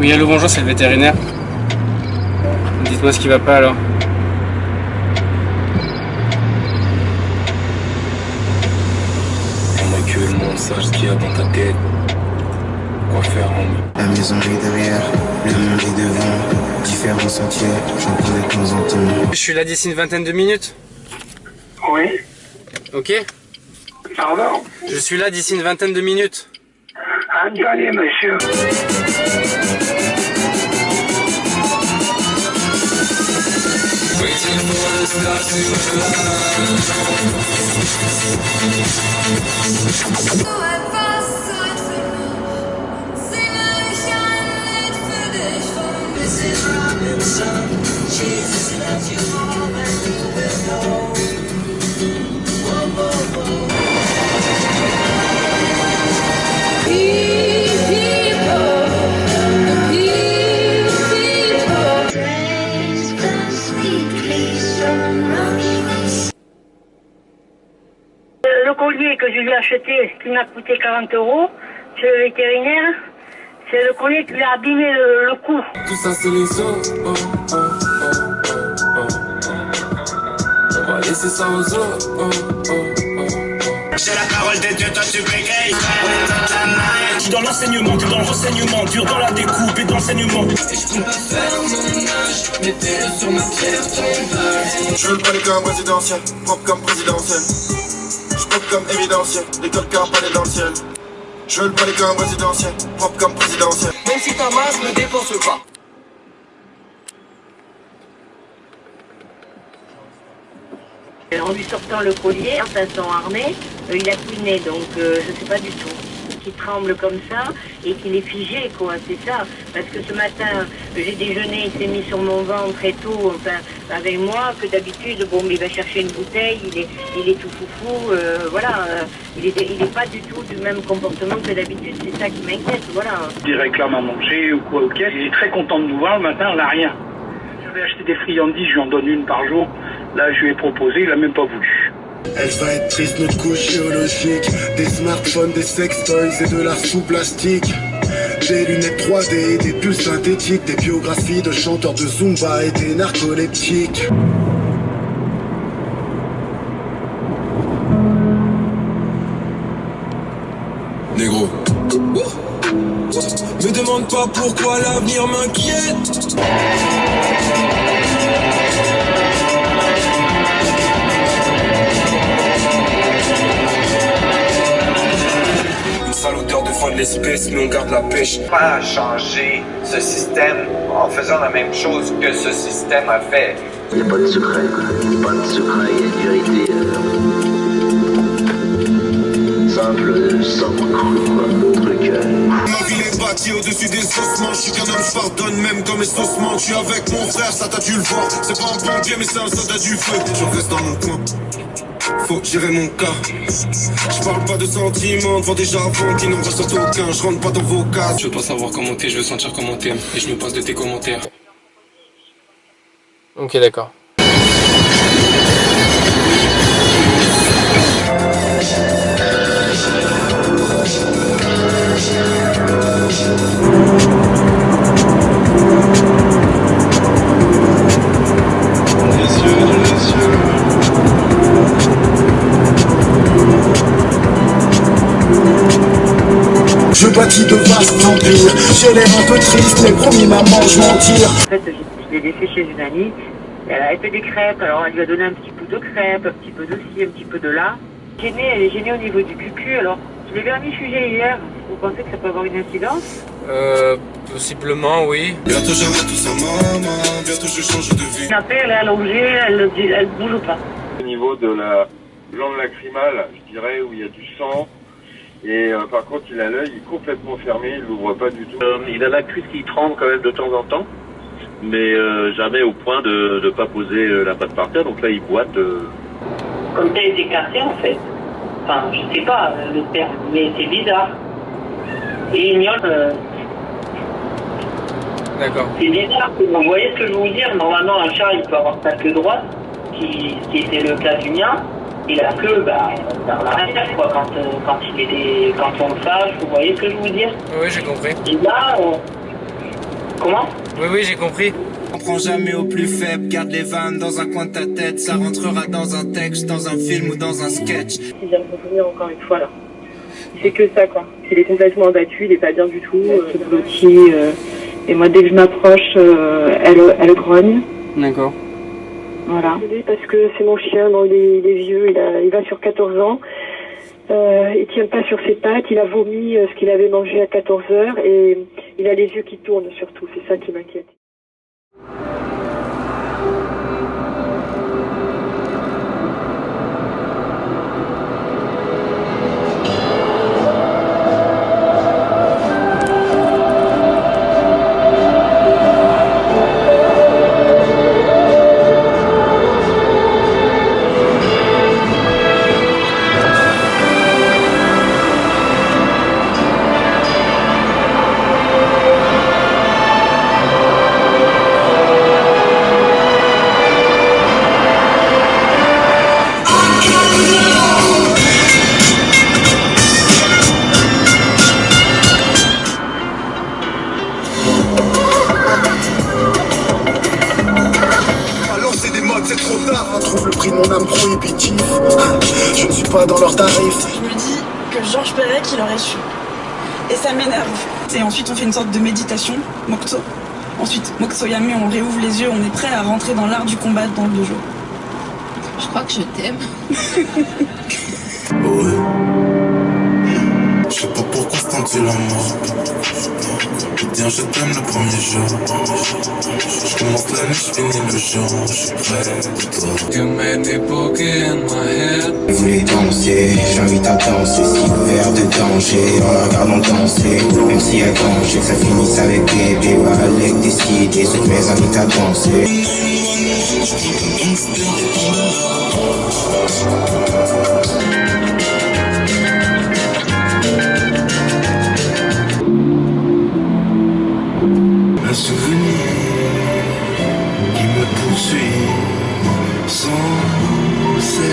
Oui, allô, bonjour, c'est le vétérinaire. Dites-moi ce qui va pas alors. J'aimerais que le monde sache ce qu'il y a dans ta tête. Quoi faire, homie? La maison est derrière, le monde est devant. Différents sentiers, j'en prends de temps en temps. Je suis là d'ici une vingtaine de minutes. Oui, Ok? pardon. Je suis là d'ici une vingtaine de minutes. Attendez, monsieur. Le collier que je lui ai acheté, qui m'a coûté 40 €, chez le vétérinaire, c'est le collier qui lui a abîmé le cou. Tout ça c'est les autres. On va laisser ça aux autres. C'est la parole de Dieu, toi tu bégayes. Je suis dans l'enseignement, dur dans le renseignement, dur dans la découpe et dans l'enseignement. Et je peux pas faire mon âge, mettez-le sur ma pierre tombale. Je veux le palais comme résidentiel, propre comme présidentiel. Je pop comme évidentiel, l'école car pas dans le ciel. Je veux le palais comme résidentiel, propre comme présidentiel. Même si ta masse ne dépense pas. En lui sortant le collier, en façon armée, il a couiné, donc je sais pas du tout. Qu'il tremble comme ça et qu'il est figé, quoi, c'est ça. Parce que ce matin, j'ai déjeuné, il s'est mis sur mon ventre et tout, enfin, avec moi, que d'habitude, bon, il va chercher une bouteille, il est tout foufou, voilà. Il est pas du tout du même comportement que d'habitude, c'est ça qui m'inquiète, voilà. Il réclame à manger ou quoi, ok. Il est très content de nous voir, le matin, on n'a rien. Je vais acheter des friandises, je lui en donne une par jour. Là, je lui ai proposé, il a même pas voulu. Elle va être triste, notre couche géologique. Des smartphones, des sextoys et de l'art sous plastique. Des lunettes 3D, des pulls synthétiques. Des biographies de chanteurs de Zumba et des narcoleptiques. Négro. Me demande pas pourquoi l'avenir m'inquiète. Une sale odeur de fin de l'espèce, mais on garde la pêche. Pas changer ce système en faisant la même chose que ce système a fait. Il n'y a pas de secret, quoi. Il n'y a pas de secret, il y a une vérité simple, sobre, quoi. Truc. Ma ville est bâtie au-dessus des ossements. Je suis qu'un homme, je pardonne même comme les ossements. Je suis avec mon frère, ça t'as dû le voir. C'est pas un pompier, mais c'est un soldat du feu. Je reste dans mon coin. Faut gérer mon cas. Je parle pas de sentiments devant des javons qui n'en ressortent aucun. Je rentre pas dans vos cases. Je veux pas savoir comment t'es, je veux sentir comment t'aimes. Et je me passe de tes commentaires. Ok, d'accord. Je bâtis de vastes empires. J'ai l'air un peu triste, mais promis maman, je m'en tire. En fait, je l'ai laissé chez une amie. Elle fait des crêpes, alors elle lui a donné un petit peu de crêpes, un petit peu de ci, un petit peu de là. Elle est gênée au niveau du cucu, alors je l'ai vermifugée hier. Vous pensez que ça peut avoir une incidence? Possiblement, oui. Bientôt j'arrête tout ça, maman. Bientôt je change de vie. Après, elle est allongée, elle bouge pas. Au niveau de la glande lacrymale, je dirais, où il y a du sang. Et par contre, il a l'œil complètement fermé, il l'ouvre pas du tout. Il a la cuisse qui tremble quand même de temps en temps, mais jamais au point de ne pas poser la patte par terre. Donc là, il boite. Comme ça, elle était cassée en fait. Enfin, je sais pas, le père, mais c'est bizarre. Et il miaule. D'accord. C'est bizarre, vous voyez ce que je veux vous dire? Normalement, un chat, il peut avoir sa queue droite, qui était le cas du mien. Et la queue, dans l'arrière, quoi, quand on le fâche, vous voyez ce que je veux vous dire? Oui, j'ai compris. Et là, Comment? Oui, j'ai compris. On prend jamais au plus faible, garde les vannes dans un coin de ta tête, ça rentrera dans un texte, dans un film ou dans un sketch. Il vient de revenir encore une fois là. Il fait que ça quoi. Il est complètement abattu, il est pas bien du tout. Il bloqué. Et moi dès que je m'approche, elle grogne. D'accord. Voilà. Parce que c'est mon chien, bon, il est vieux, il va sur 14 ans. Il tient pas sur ses pattes, il a vomi ce qu'il avait mangé à 14 heures et il a les yeux qui tournent surtout, c'est ça qui m'inquiète. Trouve le prix de mon âme prohibitif. Je ne suis pas dans leurs tarifs. Je me dis que Georges Perec il aurait su. Et ça m'énerve. Et ensuite on fait une sorte de méditation, Mokto. Ensuite, Mokto Yame, on réouvre les yeux, on est prêt à rentrer dans l'art du combat dans le dojo. Je crois que je t'aime. Ouais. Je sais pas pourquoi je tente la mort. Dire je t'aime le premier jour. Je commence l'année, je finis le jour. Je suis prêt pour toi. You made me boogie in my head. Je voulais danser, j'invite à danser. Sous couvert de danger, en la regardant danser. Même s'il y a danger, que ça finisse avec bébé. Ou avec des idées, sauf mes invites à danser. Un souvenir qui me poursuit sans cesse.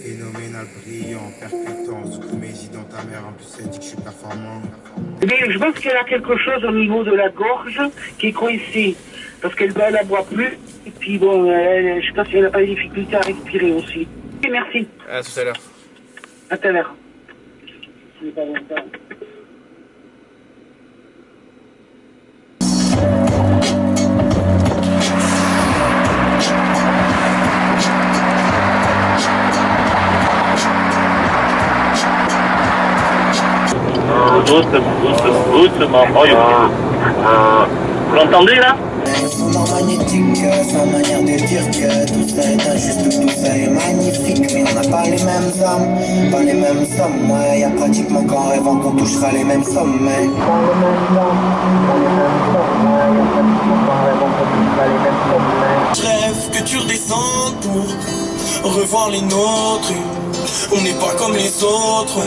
Phénoménal, brillant, percutant, Zukumeji dans ta mère, en plus elle dit que je suis performant. Mais je pense qu'elle a quelque chose au niveau de la gorge qui est coincé. Parce qu'elle la boit plus. Et puis bon, je sais pas si elle n'a pas des difficultés à respirer aussi. Et merci. À tout à l'heure. À tout à l'heure. C'est pas longtemps. Doucement. Vous l'entendez là? Son magnétique, sa manière de dire que tout ça est injuste, tout ça est magnifique. Mais on n'a pas les mêmes âmes, pas les mêmes sommes. Ouais, y'a pratiquement qu'en rêvant qu'on touchera les mêmes sommets. Pas les mêmes âmes, pas les mêmes sommes. Ouais, y'a pratiquement qu'en rêvant qu'on touchera les mêmes sommets. Je rêve que tu redescendes pour revoir les nôtres. On n'est pas comme les autres,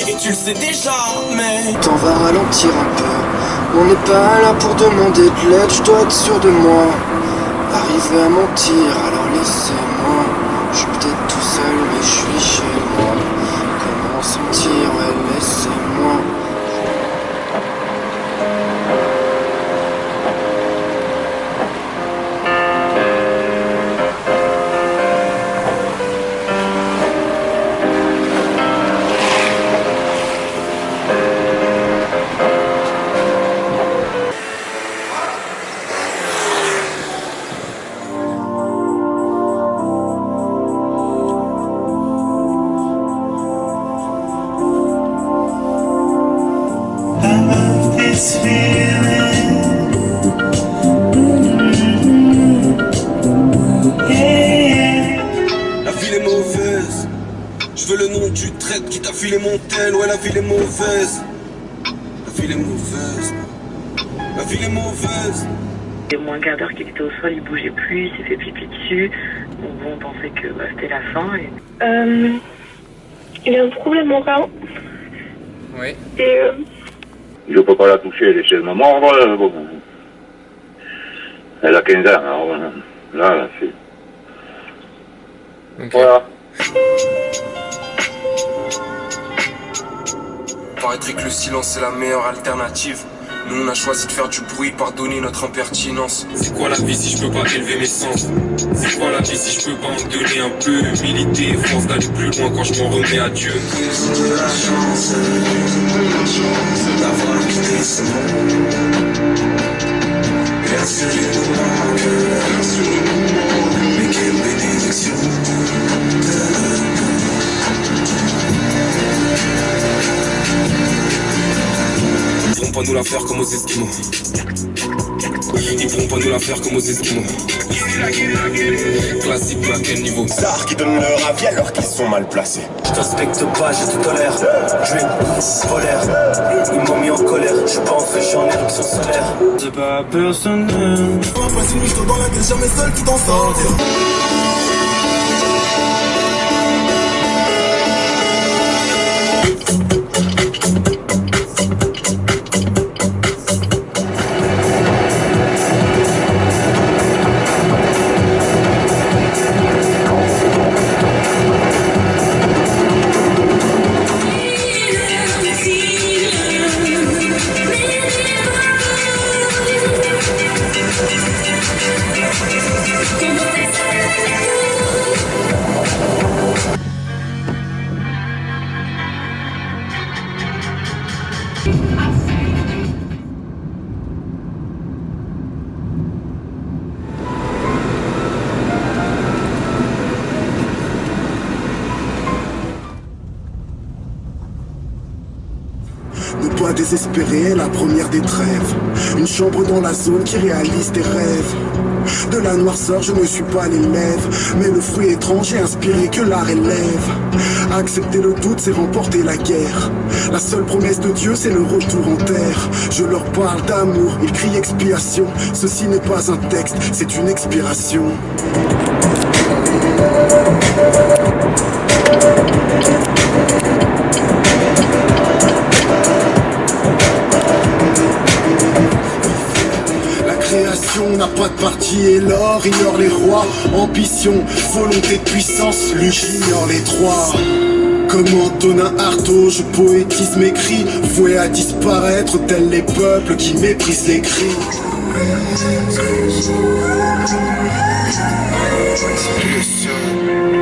et tu le sais déjà, mais T'en vas ralentir un peu. On n'est pas là pour demander de l'aide, je dois être sûr de moi. Arriver à mentir, alors laissez-moi. Je suis peut-être tout seul, mais je suis chez moi. Comment sentir, ouais, laissez-moi. la ville est mauvaise. Je veux le nom du traite qui t'a filé mon tel. Ouais, la ville est mauvaise. La ville est mauvaise. La ville est mauvaise. Il y a au moins un quart d'heure qu'il était au sol, il bougeait plus, il s'est fait pipi dessus. Donc bon, on pensait que c'était la fin. Et... il a un problème au rein. Oui. Et Je peux pas la toucher, laissez-moi mordre. Elle a 15 ans, alors Là, elle a fait. Ok. Voilà. Paraîtrait que le silence est la meilleure alternative. Nous on a choisi de faire du bruit, pardonner notre impertinence. C'est quoi la vie si je peux pas élever mes sens? C'est quoi la vie si je peux pas en donner un peu? Humilité, force d'aller plus loin quand je m'en remets à Dieu. J'ai de la chance d'avoir quitté ce monde. Bien sûr il nous manque, mais quelle bénédiction. Ils pourront pas nous la faire comme aux Esquimaux. Ils pourront pas nous la faire comme aux Esquimaux. Classique, mais à quel niveau? Stars qui donnent leur avis alors qu'ils sont mal placés. Je t'inspecte pas, je te tolère. Je vais polaire. Ils m'ont mis en colère. Je suis pas entré, je suis en éruption solaire. C'est pas personnel. On va passer une nuit dans laquelle jamais seul tu t'en sortir. Ne pas désespérer, la première des trêves. Une chambre dans la zone qui réalise tes rêves. De la noirceur, je ne suis pas l'élève, mais le fruit étrange et inspiré que l'art élève. Accepter le doute, c'est remporter la guerre. La seule promesse de Dieu, c'est le retour en terre. Je leur parle d'amour, ils crient expiation. Ceci n'est pas un texte, c'est une expiration. Création n'a pas de parti et l'or ignore les rois. Ambition, volonté de puissance, lutte ignore les trois. Comme Antonin Artaud, je poétise mes cris, voué à disparaître tels les peuples qui méprisent les cris. Le ciel